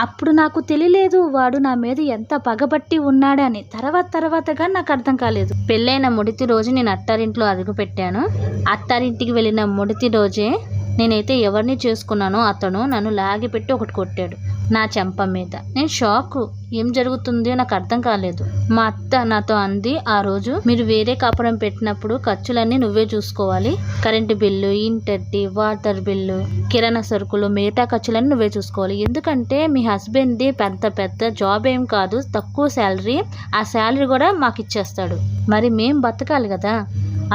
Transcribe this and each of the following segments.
అప్పుడు నాకు తెలియలేదు వాడు నా మీద ఎంత పగబట్టి ఉన్నాడని. తర్వాతగా నాకు అర్థం కాలేదు. పెళ్ళైన మొదటి రోజు నేను అత్తారింట్లో అడుగు పెట్టాను. అత్తారింటికి వెళ్ళిన మొదటి రోజే నేనైతే ఎవరిని చేసుకున్నానో అతను నన్ను లాగిపెట్టి ఒకటి కొట్టాడు నా చెంప మీద. నేను షాకు. ఏం జరుగుతుందో నాకు అర్థం కాలేదు. మా అత్త నాతో అంది ఆ రోజు, మీరు వేరే కాపురం పెట్టినప్పుడు ఖర్చులన్నీ నువ్వే చూసుకోవాలి. కరెంటు బిల్లు, ఇంటద్ది, వాటర్ బిల్లు, కిరాణా సరుకులు, మిగతా ఖర్చులన్నీ నువ్వే చూసుకోవాలి. ఎందుకంటే మీ హస్బెండ్ది పెద్ద జాబ్ ఏం కాదు, తక్కువ శాలరీ. ఆ శాలరీ కూడా మాకు ఇచ్చేస్తాడు. మరి మేం బతకాలి కదా.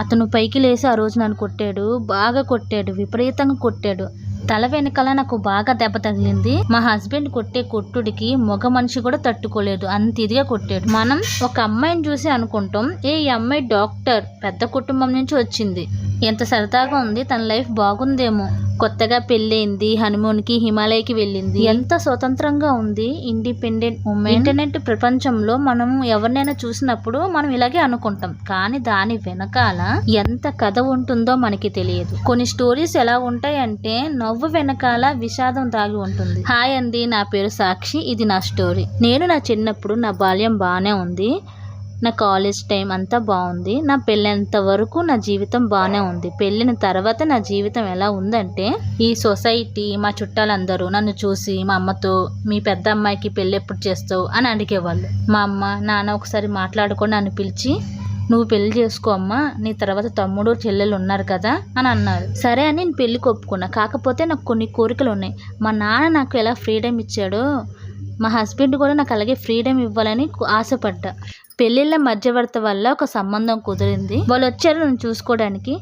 అతను పైకి లేసి ఆ రోజు నన్ను కొట్టాడు. బాగా కొట్టాడు, విపరీతంగా కొట్టాడు. తల వెనకాల నాకు బాగా దెబ్బ తగిలింది. మా హస్బెండ్ కొట్టే కొట్టుడికి మగ మనిషి కూడా తట్టుకోలేదు, అంత ఇదిగా కొట్టాడు. మనం ఒక అమ్మాయిని చూసి అనుకుంటాం, ఈ అమ్మాయి డాక్టర్, పెద్ద కుటుంబం నుంచి వచ్చింది, ఎంత సరదాగా ఉంది, తన లైఫ్ బాగుందేమో, కొత్తగా పెళ్ళైంది, హనీమూన్కి హిమాలయకి వెళ్ళింది, ఎంత స్వతంత్రంగా ఉంది, ఇండిపెండెంట్ ఉమెన్. ఇంటర్నెట్ ప్రపంచంలో మనం ఎవరినైనా చూసినప్పుడు మనం ఇలాగే అనుకుంటాం, కానీ దాని వెనకాల ఎంత కథ ఉంటుందో మనకి తెలియదు. కొన్ని స్టోరీస్ ఎలా ఉంటాయంటే నవ్వు వెనకాల విషాదం దాగి ఉంటుంది. హాయ్ అండి, నా పేరు సాక్షి, ఇది నా స్టోరీ. నేను నా చిన్నప్పుడు నా బాల్యం బాగానే ఉంది, నా కాలేజ్ టైం అంతా బాగుంది, నా పెళ్ళేంత వరకు నా జీవితం బాగానే ఉంది. పెళ్ళిన తర్వాత నా జీవితం ఎలా ఉందంటే, ఈ సొసైటీ, మా చుట్టాలందరూ నన్ను చూసి మా అమ్మతో, మీ పెద్ద అమ్మాయికి పెళ్ళి ఎప్పుడు చేస్తావు అని అడిగేవాళ్ళు. మా అమ్మ నాన్న ఒకసారి మాట్లాడుకొని నన్ను పిలిచి, నువ్వు పెళ్లి చేసుకో అమ్మా, నీ తర్వాత తమ్ముడు చెల్లెలు ఉన్నారు కదా అని అన్నారు. సరే అని నేను పెళ్లికి ఒప్పుకున్నా. కాకపోతే నాకు కొన్ని కోరికలు ఉన్నాయి. మా నాన్న నాకు ఎలా ఫ్రీడమ్ ఇచ్చాడో మా హస్బెండ్ కూడా నాకు అలాగే ఫ్రీడమ్ ఇవ్వాలని ఆశపడ్డా. పెళ్ళిళ్ళ మధ్యవర్తి వల్ల ఒక సంబంధం కుదిరింది. వాళ్ళు వచ్చారు నన్ను చూసుకోవడానికి.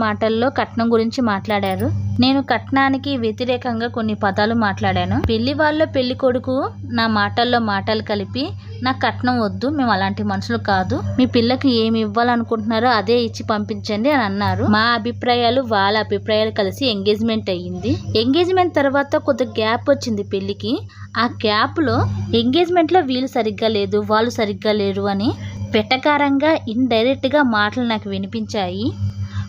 మాటల్లో కట్నం గురించి మాట్లాడారు. నేను కట్నానికి వ్యతిరేకంగా కొన్ని పదాలు మాట్లాడాను. పెళ్లి వాళ్ళు పెళ్లి కొడుకు నా మాటల్లో మాటలు కలిపి, నాకు కట్నం వద్దు, మేము అలాంటి మనుషులు కాదు, మీ పిల్లకి ఏమి ఇవ్వాలనుకుంటున్నారో అదే ఇచ్చి పంపించండి అని అన్నారు. మా అభిప్రాయాలు వాళ్ళ అభిప్రాయాలు కలిసి ఎంగేజ్మెంట్ అయ్యింది. ఎంగేజ్మెంట్ తర్వాత కొద్ది గ్యాప్ వచ్చింది పెళ్లికి. ఆ గ్యాప్లో ఎంగేజ్మెంట్లో వీళ్ళు సరిగ్గా లేదు, వాళ్ళు సరిగ్గా లేరు అని వెటకారంగా ఇండైరెక్ట్గా మాటలు నాకు వినిపించాయి.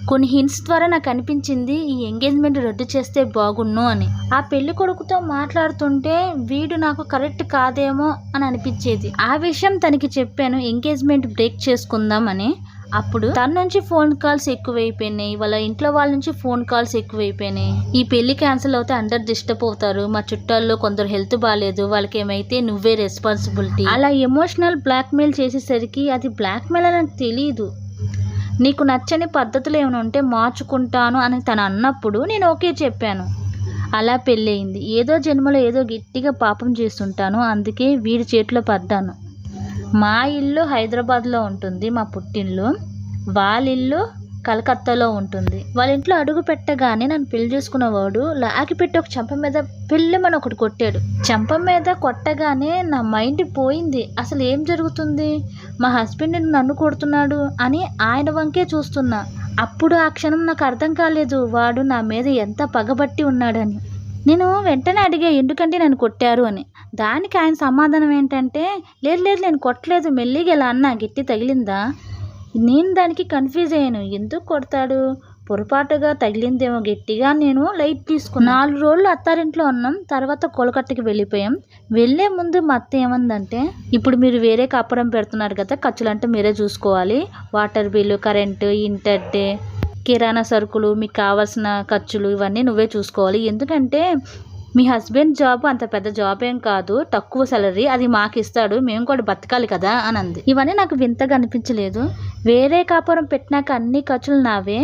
కొన్ని హింట్స్ ద్వారా నాకు అనిపించింది ఈ ఎంగేజ్మెంట్ రద్దు చేస్తే బాగున్ను అని. ఆ పెళ్లి కొడుకుతో మాట్లాడుతుంటే వీడు నాకు కరెక్ట్ కాదేమో అని అనిపించేది. ఆ విషయం తనకి చెప్పాను, ఎంగేజ్మెంట్ బ్రేక్ చేసుకుందాం అని. అప్పుడు తన నుంచి ఫోన్ కాల్స్ ఎక్కువైపోయినాయి, వాళ్ళ ఇంట్లో వాళ్ళ నుంచి ఫోన్ కాల్స్ ఎక్కువైపోయినాయి. ఈ పెళ్లి క్యాన్సిల్ అవుతే అందరు డిస్టర్బ్ అవుతారు, మా చుట్టాల్లో కొందరు హెల్త్ బాగాలేదు, వాళ్ళకి ఏమైతే నువ్వే రెస్పాన్సిబిలిటీ, అలా ఎమోషనల్ బ్లాక్మెయిల్ చేసేసరికి అది బ్లాక్మెయిల్ అని నాకు తెలియదు. నీకు నచ్చని పద్ధతులు ఏమైనా ఉంటే మార్చుకుంటాను అని తను అన్నప్పుడు నేను ఓకే చెప్పాను. అలా పెళ్ళయింది. ఏదో జన్మలో ఏదో గట్టిగా పాపం చేస్తుంటాను, అందుకే వీడి చేతిలో పడ్డాను. మా ఇల్లు హైదరాబాద్లో ఉంటుంది, మా పుట్టిల్లు. వాళ్ళ ఇల్లు కలకత్తాలో ఉంటుంది. వాళ్ళ ఇంట్లో అడుగు పెట్టగానే నన్ను పెళ్లి చేసుకున్నవాడు లాగిపెట్టి ఒక చెంప మీద పెళ్ళమని ఒకటి కొట్టాడు. చెంప మీద కొట్టగానే నా మైండ్ పోయింది. అసలు ఏం జరుగుతుంది, మా హస్బెండ్ నన్ను కొడుతున్నాడు అని ఆయన వంకే చూస్తున్నా. అప్పుడు ఆ క్షణం నాకు అర్థం కాలేదు వాడు నా మీద ఎంత పగబట్టి ఉన్నాడని. నేను వెంటనే అడిగా, ఎందుకంటే నన్ను కొట్టారు అని. దానికి ఆయన సమాధానం ఏంటంటే, లేదు నేను కొట్టలేదు, మెల్లిగా ఇలా అన్నా, గట్టి తగిలిందా. నేను దానికి కన్ఫ్యూజ్ అయ్యాను, ఎందుకు కొడతాడు, పొరపాటుగా తగిలిందేమో గట్టిగా. నేను లైట్ తీసుకున్నాను. 4 రోజులు అత్తారింట్లో ఉన్నాం, తర్వాత కోలకట్టకి వెళ్ళిపోయాం. వెళ్ళే ముందు మా అత్త ఏమందంటే, ఇప్పుడు మీరు వేరే కాపురం పెడుతున్నారు కదా, ఖర్చులంటే మీరే చూసుకోవాలి, వాటర్ బిల్లు, కరెంటు, ఇంటర్నెట్, కిరాణా సరుకులు, మీకు కావాల్సిన ఖర్చులు ఇవన్నీ నువ్వే చూసుకోవాలి. ఎందుకంటే మీ హస్బెండ్ జాబ్ అంత పెద్ద జాబ్ ఏం కాదు, తక్కువ సాలరీ, అది మాకు ఇస్తాడు, మేము కూడా బతకాలి కదా అని అంది. ఇవన్నీ నాకు వింతగా అనిపించలేదు. వేరే కాపురం పెట్టినాక అన్ని ఖర్చులు నావే.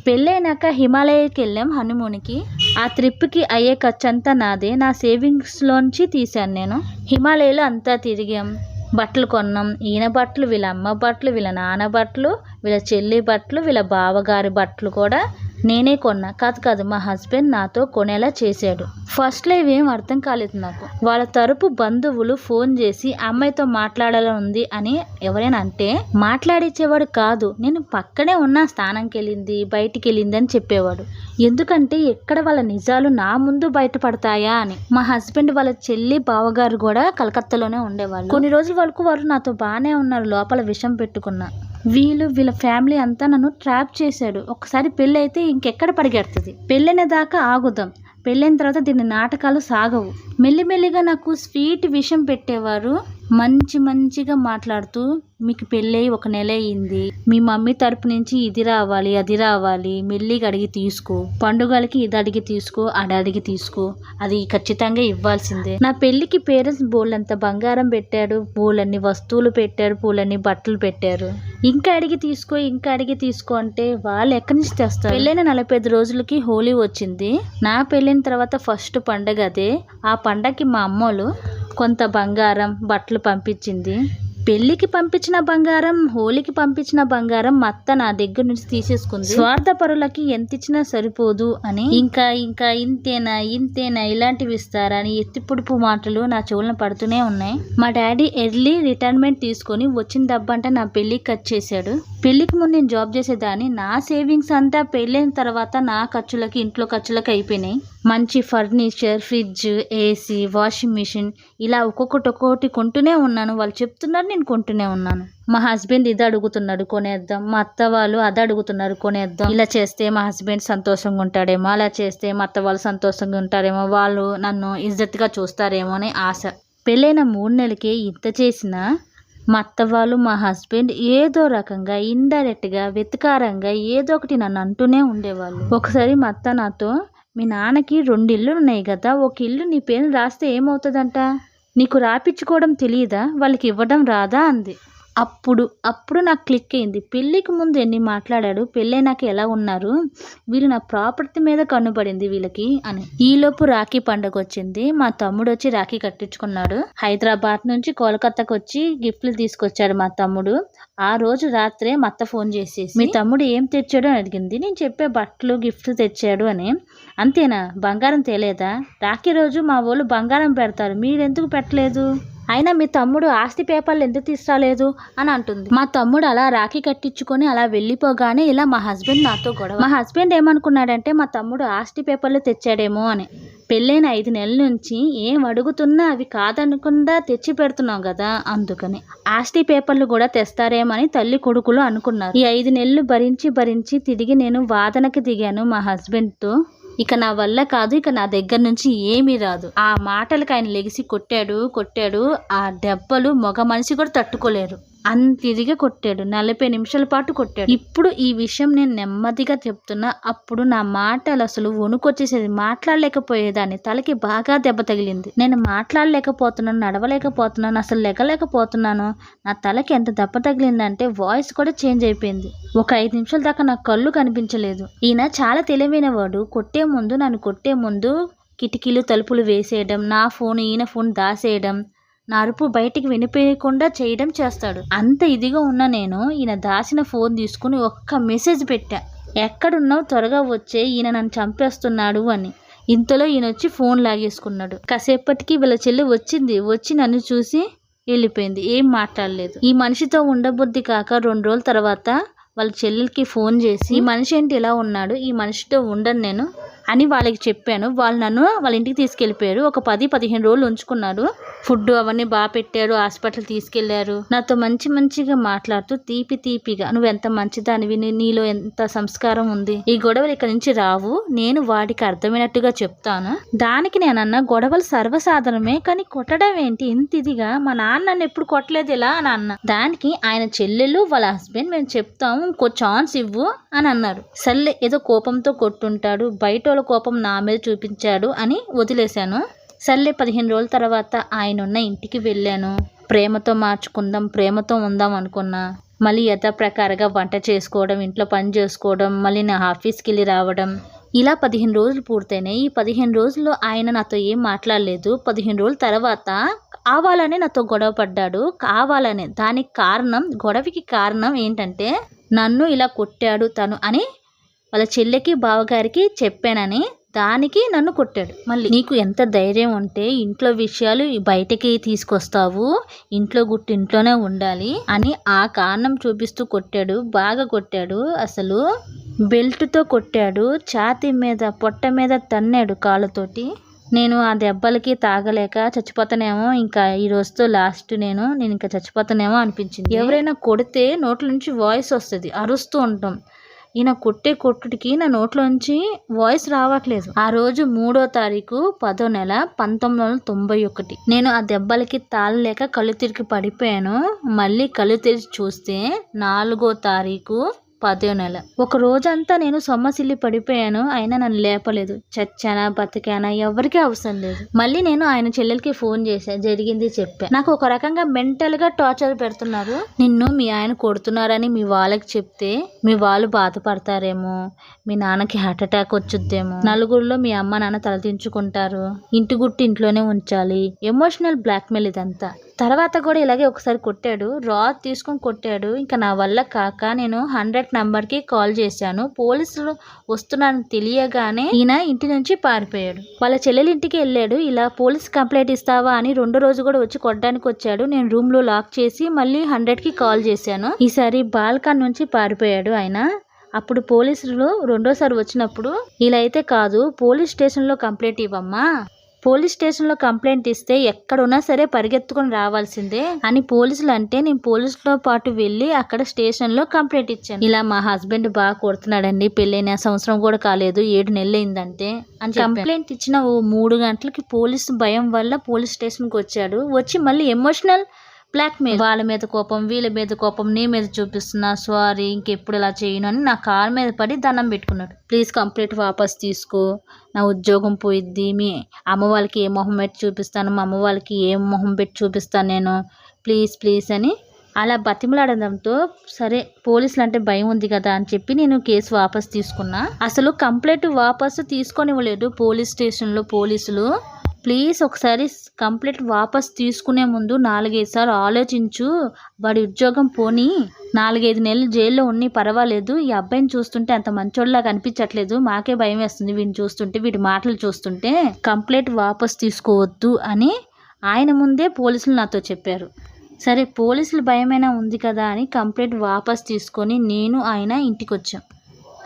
పెళ్ళైనాక హిమాలయకి వెళ్ళాం హనీమూన్కి. ఆ ట్రిప్కి అయ్యే ఖర్చు అంతా నాదే, నా సేవింగ్స్లోంచి తీశాను నేను. హిమాలయలో అంతా తిరిగాం, బట్టలు కొన్నాం. ఈయన బట్టలు, వీళ్ళ అమ్మ బట్టలు, వీళ్ళ నాన్న బట్టలు, వీళ్ళ చెల్లి బట్టలు, వీళ్ళ బావగారి బట్టలు కూడా నేనే కొన్నా. కాదు మా హస్బెండ్ నాతో కొనేలా చేశాడు. ఫస్ట్లో ఇవేం అర్థం కాలేదు నాకు. వాళ్ళ తరపు బంధువులు ఫోన్ చేసి అమ్మాయితో మాట్లాడాలని ఉంది అని ఎవరైనా అంటే మాట్లాడిచ్చేవాడు కాదు. నేను పక్కనే ఉన్న స్థానంకి వెళ్ళింది, బయటికి వెళ్ళింది అని చెప్పేవాడు. ఎందుకంటే ఎక్కడ వాళ్ళ నిజాలు నా ముందు బయటపడతాయా అని. మా హస్బెండ్ వాళ్ళ చెల్లి బావగారు కూడా కలకత్తాలోనే ఉండేవాళ్ళు. కొన్ని రోజుల వరకు వారు నాతో బాగానే ఉన్నారు, లోపల విషం పెట్టుకున్నా. వీళ్ళ ఫ్యామిలీ అంతా నన్ను ట్రాప్ చేశాడు. ఒకసారి పెళ్ళి అయితే ఇంకెక్కడ పరిగెడుతుంది, పెళ్ళైన దాకా ఆగుదాం, పెళ్ళైన తర్వాత దీని నాటకాలు సాగవు. మెల్లిమెల్లిగా నాకు స్వీట్ విషయం పెట్టేవారు. మంచిగా మాట్లాడుతూ, మీకు పెళ్ళై 1 నెల అయింది, మీ మమ్మీ తరపు నుంచి ఇది రావాలి అది రావాలి, మెల్లిగా అడిగి తీసుకో, పండుగలకి ఇది అడిగి తీసుకో అది అడిగి తీసుకో, అది ఖచ్చితంగా ఇవ్వాల్సిందే. నా పెళ్లికి పేరెంట్స్ బోళ్ళంత బంగారం పెట్టాడు, బోళ్ళన్ని వస్తువులు పెట్టారు, పూలన్నీ బట్టలు పెట్టారు. ఇంకా అడిగి తీసుకో అంటే వాళ్ళు ఎక్కడి నుంచి తెస్తారు? పెళ్ళైన 45 రోజులకి హోలీ వచ్చింది. నా పెళ్ళైన తర్వాత ఫస్ట్ పండగ అదే. ఆ పండగకి మా అమ్మోళ్ళు కొంత బంగారం బట్టలు పంపించింది. పెళ్లికి పంపించిన బంగారం, హోలీకి పంపించిన బంగారం మా అత్త నా దగ్గర నుంచి తీసేసుకుంది. స్వార్థపరులకి ఎంత ఇచ్చినా సరిపోదు అని ఇంకా ఇంతేనా ఇలాంటివి ఇస్తారా అని ఎత్తిపుడుపు మాటలు నా చెవులను పడుతూనే ఉన్నాయి. మా డాడీ ఎర్లీ రిటైర్మెంట్ తీసుకొని వచ్చిన డబ్బంటే నా పెళ్లికి ఖర్చు చేశాడు. పెళ్లికి ముందు నేను జాబ్ చేసేదాన్ని. నా సేవింగ్స్ అంతా పెళ్ళైన తర్వాత నా ఖర్చులకి, ఇంట్లో ఖర్చులకి అయిపోయినాయి. మంచి furniture, fridge, AC, washing machine ఇలా ఒక్కొక్కటి కొంటూనే ఉన్నాను. వాళ్ళు చెప్తున్నారు, నేను కొంటూనే ఉన్నాను. మా హస్బెండ్ ఇది అడుగుతున్నాడు కొనేద్దాం, మా అత్త వాళ్ళు అది అడుగుతున్నారు కొనేద్దాం. ఇలా చేస్తే మా హస్బెండ్ సంతోషంగా ఉంటాడేమో, అలా చేస్తే మా అత్త వాళ్ళు సంతోషంగా ఉంటారేమో, వాళ్ళు నన్ను ఇజ్జత్గా చూస్తారేమో అని ఆశ. పెళ్ళైన 3 నెలలకే ఇంత చేసినా మా అత్త వాళ్ళు, మా హస్బెండ్ ఏదో రకంగా ఇండైరెక్ట్గా వెతకారంగా ఏదో ఒకటి నన్ను అంటూనే ఉండేవాళ్ళు. ఒకసారి మా అత్త నాతో, మీ నాన్నకి 2 ఇళ్ళు ఉన్నాయి కదా, ఒక ఇల్లు నీ పేరు రాస్తే ఏమవుతుందంట, నీకు రాపించుకోవడం తెలియదా, వాళ్ళకి ఇవ్వడం రాదా అంది. అప్పుడు నాకు క్లిక్ అయింది. పెళ్ళికి ముందు ఎన్ని మాట్లాడాడు, పెళ్ళైనాక ఎలా ఉన్నారు వీళ్ళు, నా ప్రాపర్టీ మీద కన్నుపడింది వీళ్ళకి అని. ఈలోపు రాఖీ పండుగ వచ్చింది. మా తమ్ముడు వచ్చి రాఖీ కట్టించుకున్నాడు. హైదరాబాద్ నుంచి కోలకత్తాకు వచ్చి గిఫ్ట్లు తీసుకొచ్చాడు మా తమ్ముడు. ఆ రోజు రాత్రే మా అత్త ఫోన్ చేసేసి, మీ తమ్ముడు ఏం తెచ్చాడు అని అడిగింది. నేను చెప్పే బట్టలు గిఫ్ట్లు తెచ్చాడు అని. అంతేనా, బంగారం తేలేదా, రాఖీ రోజు మా వాళ్ళు బంగారం పెడతారు, మీరెందుకు పెట్టలేదు, అయినా మీ తమ్ముడు ఆస్తి పేపర్లు ఎందుకు తీసుకురాలేదు అని అంటుంది. మా తమ్ముడు అలా రాఖీ కట్టించుకొని అలా వెళ్ళిపోగానే ఇలా మా హస్బెండ్ నాతో గొడవ. మా హస్బెండ్ ఏమనుకున్నాడంటే మా తమ్ముడు ఆస్తి పేపర్లు తెచ్చాడేమో అని. పెళ్ళైన 5 నెలల నుంచి ఏం అడుగుతున్నా అవి కాదనకుండా తెచ్చి పెడుతున్నాం కదా, అందుకని ఆస్తి పేపర్లు కూడా తెస్తారేమని తల్లి కొడుకులు అనుకున్నారు. ఈ 5 నెలలు భరించి తిరిగి నేను వాదనకి దిగాను మా హస్బెండ్తో. ఇక నా వల్ల కాదు, ఇక నా దగ్గర నుంచి ఏమీ రాదు. ఆ మాటలకు ఆయన లెగిసి కొట్టాడు. ఆ దెబ్బలు మగ మనిషి కూడా తట్టుకోలేరు. అంతిదిగా కొట్టాడు. 40 నిమిషాల పాటు కొట్టాడు. ఇప్పుడు ఈ విషయం నేను నెమ్మదిగా చెప్తున్నా. అప్పుడు నా మాటలు అసలు వణుకొచ్చేసేది, మాట్లాడలేకపోయేదాన్ని. తలకి బాగా దెబ్బ తగిలింది. నేను మాట్లాడలేకపోతున్నాను, నడవలేకపోతున్నాను, అసలు లెగలేకపోతున్నాను. నా తలకి ఎంత దెబ్బ తగిలిందంటే వాయిస్ కూడా చేంజ్ అయిపోయింది. ఒక 5 నిమిషాల దాకా నా కళ్ళు కనిపించలేదు. ఈయన చాలా తెలివైన వాడు. నన్ను కొట్టే ముందు కిటికీలు తలుపులు వేసేయడం, నా ఫోన్ ఈయన ఫోన్ దాసేయడం, నా అరుపు బయటికి వినిపించకుండా చేయడం చేస్తాడు. అంత ఇదిగా ఉన్న నేను ఈయన దాసిన ఫోన్ తీసుకుని ఒక్క మెసేజ్ పెట్టా, ఎక్కడున్నావు త్వరగా వచ్చే, ఈయన నన్ను చంపేస్తున్నాడు అని. ఇంతలో ఈయన వచ్చి ఫోన్ లాగేసుకున్నాడు. కాసేపటికి వీళ్ళ చెల్లి వచ్చి నన్ను చూసి వెళ్ళిపోయింది. ఏం మాట్లాడలేదు. ఈ మనిషితో ఉండబుద్ధి కాక 2 రోజుల తర్వాత వాళ్ళ చెల్లెలకి ఫోన్ చేసి, ఈ మనిషి ఏంటి ఇలా ఉన్నాడు, ఈ మనిషితో ఉండను నేను అని వాళ్ళకి చెప్పాను. వాళ్ళు నన్ను వాళ్ళ ఇంటికి తీసుకెళ్ళిపోయారు. ఒక 10-15 రోజులు ఉంచుకున్నారు. ఫుడ్ అవన్నీ బాగా పెట్టారు, హాస్పిటల్ తీసుకెళ్లారు. నాతో మంచిగా మాట్లాడుతూ తీపిగా, నువ్వు ఎంత మంచిదానివి, నీలో ఎంత సంస్కారం ఉంది, ఈ గొడవలు ఇక్కడ నుంచి రావు, నేను వాడికి అర్థమైనట్టుగా చెప్తాను. దానికి నేనన్నా, గొడవలు సర్వసాధారణమే, కానీ కొట్టడం ఏంటి ఇంత ఇదిగా, మా నాన్న నన్ను ఎప్పుడు కొట్టలేదు ఇలా అని అన్న. దానికి ఆయన చెల్లెలు వాళ్ళ హస్బెండ్, మేము చెప్తాము, ఇంకో ఛాన్స్ ఇవ్వు అని అన్నారు. సర్లే ఏదో కోపంతో కొట్టుంటాడు, బయట కోపం నా మీద చూపించాడు అని వదిలేశాను. సర్లే 15 రోజుల తర్వాత ఆయన ఉన్న ఇంటికి వెళ్ళాను. ప్రేమతో మార్చుకుందాం, ప్రేమతో ఉందాం అనుకున్నా. మళ్ళీ యథాప్రకారంగా వంట చేసుకోవడం, ఇంట్లో పని చేసుకోవడం, మళ్ళీ నా ఆఫీస్కి వెళ్ళి రావడం, ఇలా 15 రోజులు పూర్తయినాయి. ఈ 15 రోజుల్లో ఆయన నాతో ఏం మాట్లాడలేదు. 15 రోజుల తర్వాత కావాలనే నాతో గొడవ పడ్డాడు. కావాలనే. దానికి కారణం, గొడవకి కారణం ఏంటంటే నన్ను ఇలా కొట్టాడు తను అని వాళ్ళ చెల్లెకి బావగారికి చెప్పానని, దానికి నన్ను కొట్టాడు. మళ్ళీ నీకు ఎంత ధైర్యం ఉంటే ఇంట్లో విషయాలు బయటకి తీసుకొస్తావు, ఇంట్లో గుట్టు ఇంట్లోనే ఉండాలి అని ఆ కారణం చూపిస్తూ కొట్టాడు. బాగా కొట్టాడు. అసలు బెల్ట్తో కొట్టాడు. ఛాతీ మీద, పొట్ట మీద తన్నాడు కాళ్ళతోటి. నేను ఆ దెబ్బలకి తాగలేక చచ్చిపోతానేమో, ఇంకా ఈ రోజుతో లాస్ట్, నేను ఇంకా చచ్చిపోతానేమో అనిపించింది. ఎవరైనా కొడితే నోట్ల నుంచి వాయిస్ వస్తుంది, అరుస్తూ ఉంటాం. ఈయన కొట్టే కొట్టుడికి నా నోట్లోంచి వాయిస్ రావట్లేదు. ఆ రోజు 3వ తారీఖు 10వ నెల 1991. నేను ఆ దెబ్బలకి తాళలేక కళ్ళు తిరిగి పడిపోయాను. మళ్ళీ కళ్ళు తెరిచి చూస్తే 4వ తారీఖు 10వ నెల. ఒక రోజంతా నేను సొమ్మసిల్లి పడిపోయాను. అయినా నన్ను లేపలేదు. చచ్చానా బతికానా ఎవరికీ అవసరం లేదు. మళ్ళీ నేను ఆయన చెల్లెలకి ఫోన్ చేశా, జరిగింది చెప్పా. నాకు ఒక రకంగా మెంటల్ గా టార్చర్ పెడుతున్నారు. నిన్ను మీ ఆయన కొడుతున్నారని మీ వాళ్ళకి చెప్తే మీ వాళ్ళు బాధపడతారేమో, మీ నాన్నకి హార్ట్ అటాక్ వచ్చుద్దేమో, నలుగురిలో మీ అమ్మ నాన్న తలదించుకుంటారు, ఇంటి గుట్టి ఇంట్లోనే ఉంచాలి. ఎమోషనల్ బ్లాక్మెయిల్ ఇదంతా. తర్వాత కూడా ఇలాగే ఒకసారి కొట్టాడు, రాడ్ తీసుకొని కొట్టాడు. ఇంకా నా వల్ల కాక నేను 100 నంబర్కి కాల్ చేశాను. పోలీసులు వస్తున్నారని తెలియగానే ఈయన ఇంటి నుంచి పారిపోయాడు. వాళ్ళ చెల్లెలి ఇంటికి వెళ్ళాడు. ఇలా పోలీస్ కంప్లైంట్ ఇస్తావా అని 2వ రోజు కూడా వచ్చి కొట్టడానికి వచ్చాడు. నేను రూమ్ లో లాక్ చేసి మళ్ళీ 100కి కాల్ చేశాను. ఈసారి బాల్కన్ నుంచి పారిపోయాడు ఆయన. అప్పుడు పోలీసులు 2వసారి వచ్చినప్పుడు ఇలా అయితే కాదు, పోలీస్ స్టేషన్లో కంప్లైంట్ ఇవ్వమ్మా, పోలీస్ స్టేషన్లో కంప్లైంట్ ఇస్తే ఎక్కడున్నా సరే పరిగెత్తుకొని రావాల్సిందే అని పోలీసులు అంటే నేను పోలీసులతో పాటు వెళ్ళి అక్కడ స్టేషన్లో కంప్లైంట్ ఇచ్చాను. ఇలా మా హస్బెండ్ బాగా కొడుతున్నాడండి, పెళ్ళైన సంవత్సరం కూడా కాలేదు, 7 నెలలు అయిందంటే అని కంప్లైంట్ ఇచ్చిన ఓ 3 గంటలకి పోలీసు భయం వల్ల పోలీస్ స్టేషన్కి వచ్చాడు. వచ్చి మళ్ళీ ఎమోషనల్ బ్లాక్మెయిల్, వాళ్ళ మీద కోపం వీళ్ళ మీద కోపం, నీ మీద చూపిస్తున్నా, సారీ ఇంకెప్పుడు ఇలా చేయను అని నా కాళ్ళ మీద పడి దండం పెట్టుకున్నాడు. ప్లీజ్ కంప్లైంట్ వాపస్ తీసుకో, నా ఉద్యోగం పోయిద్ది, మీ అమ్మ వాళ్ళకి ఏ మొహం పెట్టి చూపిస్తాను, మా అమ్మ వాళ్ళకి ఏం మొహం పెట్టి చూపిస్తాను నేను, ప్లీజ్ ప్లీజ్ అని అలా బతిమలాడడంతో సరే పోలీసులు అంటే భయం ఉంది కదా అని చెప్పి నేను కేసు వాపస్ తీసుకున్నా. అసలు కంప్లైంట్ వాపస్ తీసుకొనివ్వలేదు పోలీస్ స్టేషన్లో పోలీసులు. ప్లీజ్ ఒకసారి కంప్లైంట్ వాపస్ తీసుకునే ముందు 4-5 సార్లు ఆలోచించు, వాడి ఉద్యోగం పోనీ, 4-5 నెలలు జైల్లో ఉన్ని పర్వాలేదు, ఈ అబ్బాయిని చూస్తుంటే అంత మంచోళ్ళలాగా అనిపించట్లేదు, మాకే భయం వేస్తుంది వీడిని చూస్తుంటే, వీడి మాటలు చూస్తుంటే, కంప్లైంట్ వాపస్ తీసుకోవద్దు అని ఆయన ముందే పోలీసులు నాతో చెప్పారు. సరే పోలీసులు భయమైనా ఉంది కదా అని కంప్లైంట్ వాపస్ తీసుకొని నేను ఆయన ఇంటికి వచ్చాం.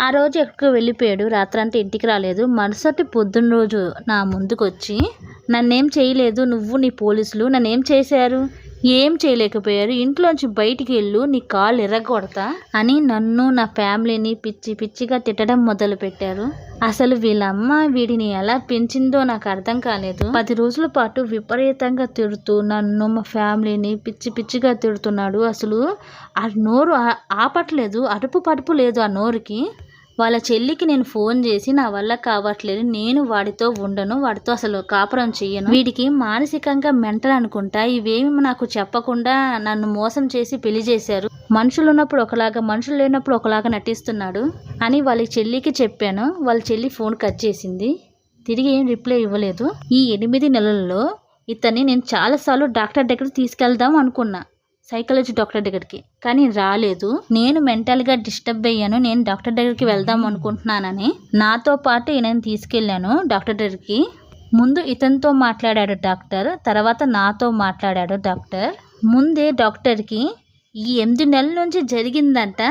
ఆ రోజు ఎక్కడికి వెళ్ళిపోయాడు, రాత్రంతా ఇంటికి రాలేదు. మరుసటి పొద్దున్న రోజు నా ముందుకు వచ్చి, నన్నేం చేయలేదు, నువ్వు నీ పోలీసులు నన్నేం చేశారు, ఏం చేయలేకపోయారు, ఇంట్లోంచి బయటికి వెళ్ళు, నీ కాళ్ళు ఎర్రగొడతా అని నన్ను నా ఫ్యామిలీని పిచ్చి పిచ్చిగా తిట్టడం మొదలు పెట్టారు. అసలు వీళ్ళమ్మ వీడిని ఎలా పెంచిందో నాకు అర్థం కాలేదు. 10 రోజుల పాటు విపరీతంగా తిడుతూ నన్ను మా ఫ్యామిలీని పిచ్చి పిచ్చిగా తిడుతున్నాడు. అసలు ఆ నోరు ఆపట్లేదు, అడుపు పడుపు లేదు ఆ నోరుకి. వాళ్ళ చెల్లికి నేను ఫోన్ చేసి నా వల్ల కావట్లేదు, నేను వాడితో ఉండను, వాడితో అసలు కాపురం చెయ్యను, వీడికి మానసికంగా మెంటల్ అనుకుంటా, ఇవేమి నాకు చెప్పకుండా నన్ను మోసం చేసి పెళ్లి చేశారు, మనుషులు ఉన్నప్పుడు ఒకలాగా మనుషులు లేనప్పుడు ఒకలాగా నటిస్తున్నాడు అని వాళ్ళ చెల్లికి చెప్పాను. వాళ్ళ చెల్లి ఫోన్ కట్ చేసింది, తిరిగి ఏం రిప్లై ఇవ్వలేదు. ఈ 8 నెలల్లో ఇతన్ని నేను చాలాసార్లు డాక్టర్ దగ్గరికి తీసుకెళ్దాం అనుకున్నా, సైకాలజీ డాక్టర్ దగ్గరికి, కానీ రాలేదు. నేను మెంటల్గా డిస్టర్బ్ అయ్యాను, నేను డాక్టర్ దగ్గరికి వెళ్దాం అనుకుంటున్నానని నాతో పాటు ఈయనని తీసుకెళ్ళాను డాక్టర్ దగ్గరికి. ముందు ఇతనితో మాట్లాడాడు డాక్టర్, తర్వాత నాతో మాట్లాడాడు డాక్టర్. ముందే డాక్టర్కి ఈ 8 నెలల నుంచి జరిగిందంట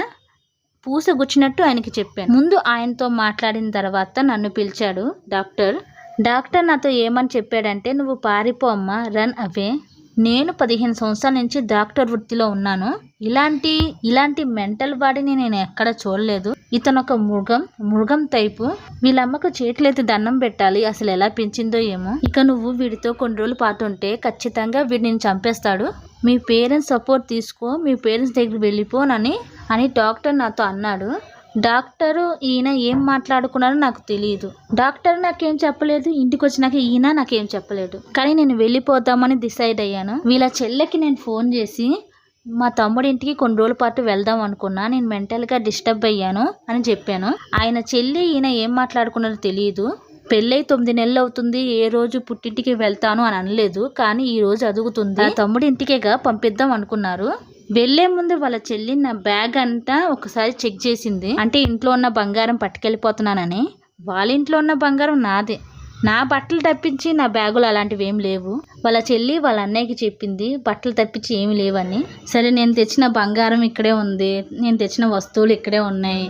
పూసగుచ్చినట్టు ఆయనకి చెప్పాను. ముందు ఆయనతో మాట్లాడిన తర్వాత నన్ను పిలిచాడు డాక్టర్. నాతో ఏమని చెప్పాడంటే, నువ్వు పారిపో అమ్మా, రన్ అవే, నేను 15 సంవత్సరాల నుంచి డాక్టర్ వృత్తిలో ఉన్నాను, ఇలాంటి మెంటల్ బాడీని నేను ఎక్కడ చూడలేదు, ఇతను ఒక మృగం టైపు, వీళ్ళమ్మకు చేతులైతే దండం పెట్టాలి, అసలు ఎలా పెంచిందో ఏమో, ఇక నువ్వు వీడితో కొన్ని రోజులు పాటు ఉంటే ఖచ్చితంగా వీడిని చంపేస్తాడు, మీ పేరెంట్స్ సపోర్ట్ తీసుకో, మీ పేరెంట్స్ దగ్గర వెళ్ళిపోనని డాక్టర్ నాతో అన్నాడు. డాక్టరు ఈయన ఏం మాట్లాడుకున్నారో నాకు తెలియదు. డాక్టర్ నాకేం చెప్పలేదు, ఇంటికి వచ్చినాక ఈయన నాకేం చెప్పలేదు. కానీ నేను వెళ్ళిపోదామని డిసైడ్ అయ్యాను. వీళ్ళ చెల్లెకి నేను ఫోన్ చేసి మా తమ్ముడి ఇంటికి కొన్ని రోజుల పాటు వెళ్దాం అనుకున్నా, నేను మెంటల్గా డిస్టర్బ్ అయ్యాను అని చెప్పాను. ఆయన చెల్లి ఈయన ఏం మాట్లాడుకున్నారో తెలియదు. పెళ్ళై 9 నెలలు అవుతుంది, ఏ రోజు పుట్టింటికి వెళ్తాను అని అనలేదు, కానీ ఈ రోజు అదుగుతుంది, తమ్ముడి ఇంటికేగా పంపిద్దాం అనుకున్నారు. వెళ్లే ముందు వాళ్ళ చెల్లి నా బ్యాగ్ అంతా ఒకసారి చెక్ చేసింది, అంటే ఇంట్లో ఉన్న బంగారం పట్టుకెళ్ళిపోతున్నానని. వాళ్ళ ఇంట్లో ఉన్న బంగారం నాదే, నా బట్టలు తప్పించి నా బ్యాగులు అలాంటివి ఏం లేవు. వాళ్ళ చెల్లి వాళ్ళ అన్నయ్యకి చెప్పింది బట్టలు తప్పించి ఏమి లేవని. సరే నేను తెచ్చిన బంగారం ఇక్కడే ఉంది, నేను తెచ్చిన వస్తువులు ఇక్కడే ఉన్నాయి,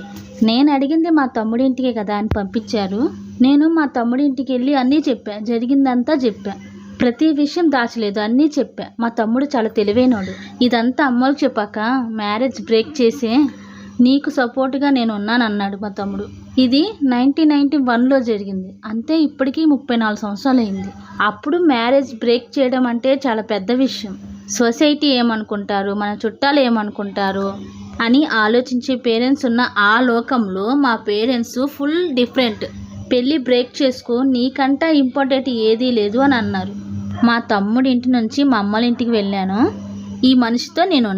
నేను అడిగింది మా తమ్ముడి ఇంటికే కదా అని పంపించారు. నేను మా తమ్ముడి ఇంటికి వెళ్ళి అన్నీ చెప్పా, జరిగిందంతా చెప్పా, ప్రతి విషయం దాచలేదు, అన్నీ చెప్పా. మా తమ్ముడు చాలా తెలివైనోడు. ఇదంతా అమ్మోళ్ళకి చెప్పాక మ్యారేజ్ బ్రేక్ చేసి నీకు సపోర్ట్గా నేను ఉన్నాను అన్నాడు మా తమ్ముడు. ఇది 1991లో జరిగింది. అంతే ఇప్పటికీ 34 సంవత్సరాలు అయింది. అప్పుడు మ్యారేజ్ బ్రేక్ చేయడం అంటే చాలా పెద్ద విషయం. సొసైటీ ఏమనుకుంటారు, మన చుట్టాలు ఏమనుకుంటారు అని ఆలోచించే పేరెంట్స్ ఉన్న ఆ లోకంలో మా పేరెంట్స్ ఫుల్ డిఫరెంట్. పెళ్ళి బ్రేక్ చేసుకో, నీకంటా ఇంపార్టెంట్ ఏదీ లేదు అని అన్నారు. మా తమ్ముడి ఇంటి నుంచి మా అమ్మల ఇంటికి వెళ్ళాను. ఈ మనిషితో నేను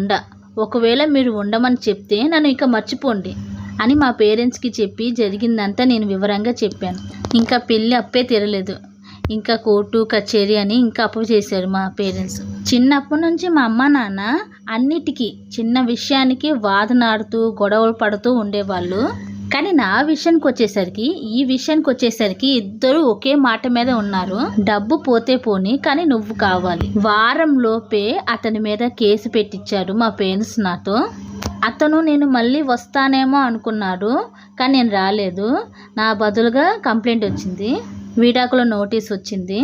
ఒకవేళ మీరు ఉండమని చెప్తే నన్ను ఇక మర్చిపోండి అని మా పేరెంట్స్కి చెప్పి జరిగిందంతా నేను వివరంగా చెప్పాను. ఇంకా పెళ్ళి అప్పే తీరలేదు. ఇంకా కోర్టు కచేరీ అని ఇంకా అప్పు చేశారు మా పేరెంట్స్. చిన్నప్పటి నుంచి మా అమ్మ నాన్న అన్నిటికీ చిన్న విషయానికి వాదనాడుతూ గొడవలు పడుతూ ఉండేవాళ్ళు. కానీ ఈ విషయానికి వచ్చేసరికి ఇద్దరు ఒకే మాట మీద ఉన్నారు. డబ్బు పోతే పోని, కానీ నువ్వు కావాలి. వారం లోపే అతని మీద కేసు పెట్టించారు మా పేరెంట్స్ నాతో. అతను నేను మళ్ళీ వస్తానేమో అనుకున్నాడు, కానీ నేను రాలేదు. నా బదులుగా కంప్లైంట్ వచ్చింది, విడాకుల నోటీస్ వచ్చింది.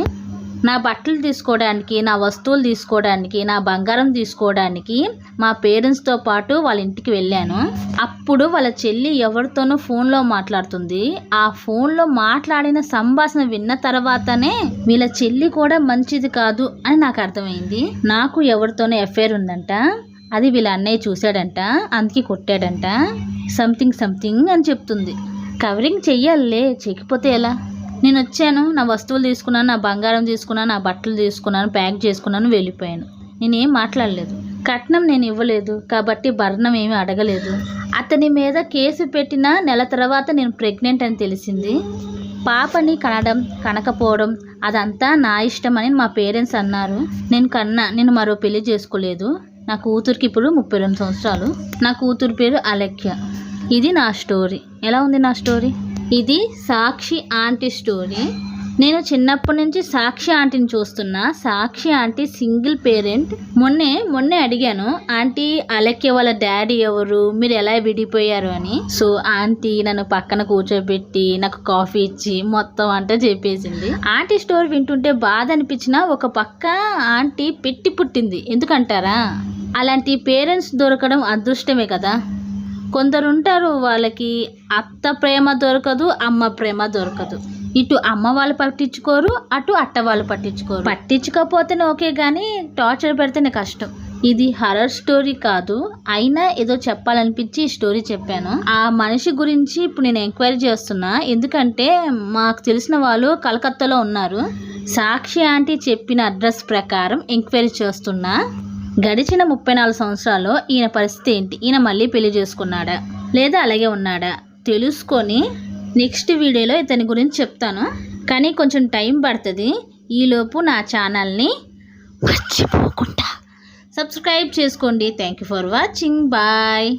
నా బట్టలు తీసుకోవడానికి, నా వస్తువులు తీసుకోవడానికి, నా బంగారం తీసుకోవడానికి మా పేరెంట్స్తో పాటు వాళ్ళ ఇంటికి వెళ్ళాను. అప్పుడు వాళ్ళ చెల్లి ఎవరితోనో ఫోన్లో మాట్లాడుతుంది. ఆ ఫోన్లో మాట్లాడిన సంభాషణ విన్న తర్వాతనే వీళ్ళ చెల్లి కూడా మంచిది కాదు అని నాకు అర్థమైంది. నాకు ఎవరితోనో ఎఫ్ఐఆర్ ఉందంట, అది వీళ్ళ అన్నయ్య చూశాడంట, అందుకే కొట్టాడంట, సంథింగ్ అని చెప్తుంది. కవరింగ్ చెయ్యాలే, చెయ్యకపోతే ఎలా? నేను వచ్చాను, నా వస్తువులు తీసుకున్నాను, నా బంగారం తీసుకున్నాను, నా బట్టలు తీసుకున్నాను, ప్యాక్ చేసుకున్నాను, వెళ్ళిపోయాను. నేనేం మాట్లాడలేదు. కట్నం నేను ఇవ్వలేదు కాబట్టి భరణం ఏమీ అడగలేదు. అతని మీద కేసు పెట్టిన నెల తర్వాత నేను ప్రెగ్నెంట్ అని తెలిసింది. పాపని కనకపోవడం అదంతా నా ఇష్టం అని మా పేరెంట్స్ అన్నారు. నేను మరో పెళ్లి చేసుకోలేదు. నా కూతురికి ఇప్పుడు 32 సంవత్సరాలు. నా కూతురు పేరు అలెఖ్య. ఇది నా స్టోరీ. ఎలా ఉంది నా స్టోరీ? ఇది సాక్షి ఆంటీ స్టోరీ. నేను చిన్నప్పటి నుంచి సాక్షి ఆంటీని చూస్తున్నా. సాక్షి ఆంటీ సింగిల్ పేరెంట్. మొన్నే అడిగాను, ఆంటీ అలెఖ్య వాళ్ళ డాడీ ఎవరు, మీరు ఎలా విడిపోయారు అని. సో ఆంటీ నన్ను పక్కన కూర్చోబెట్టి నాకు కాఫీ ఇచ్చి మొత్తం అంతా చెప్పేసింది. ఆంటీ స్టోరీ వింటుంటే బాధ అనిపించినా ఒక పక్క ఆంటీ పెట్టి పుట్టింది. ఎందుకంటారా, అలాంటి పేరెంట్స్ దొరకడం అదృష్టమే కదా. కొందరుంటారు, వాళ్ళకి అత్త ప్రేమ దొరకదు, అమ్మ ప్రేమ దొరకదు. ఇటు అమ్మ వాళ్ళు పట్టించుకోరు, అటు అట్ట వాళ్ళు పట్టించుకోరు. పట్టించుకోకపోతేనే ఓకే, కానీ టార్చర్ పెడితేనే కష్టం. ఇది హర్రర్ స్టోరీ కాదు, అయినా ఏదో చెప్పాలనిపించి ఈ స్టోరీ చెప్పాను. ఆ మనిషి గురించి ఇప్పుడు నేను ఎంక్వైరీ చేస్తున్నా, ఎందుకంటే మాకు తెలిసిన వాళ్ళు కలకత్తాలో ఉన్నారు. సాక్షి ఆంటీ చెప్పిన అడ్రస్ ప్రకారం ఎంక్వైరీ చేస్తున్నా. గడిచిన 34 సంవత్సరాల్లో ఈయన పరిస్థితి ఏంటి, ఈయన మళ్ళీ పెళ్లి చేసుకున్నాడా లేదా అలాగే ఉన్నాడా తెలుసుకొని నెక్స్ట్ వీడియోలో ఇతని గురించి చెప్తాను. కానీ కొంచెం టైం పడుతుంది. ఈలోపు నా ఛానల్ని మర్చిపోకుండా సబ్స్క్రైబ్ చేసుకోండి. Thank you for watching. Bye.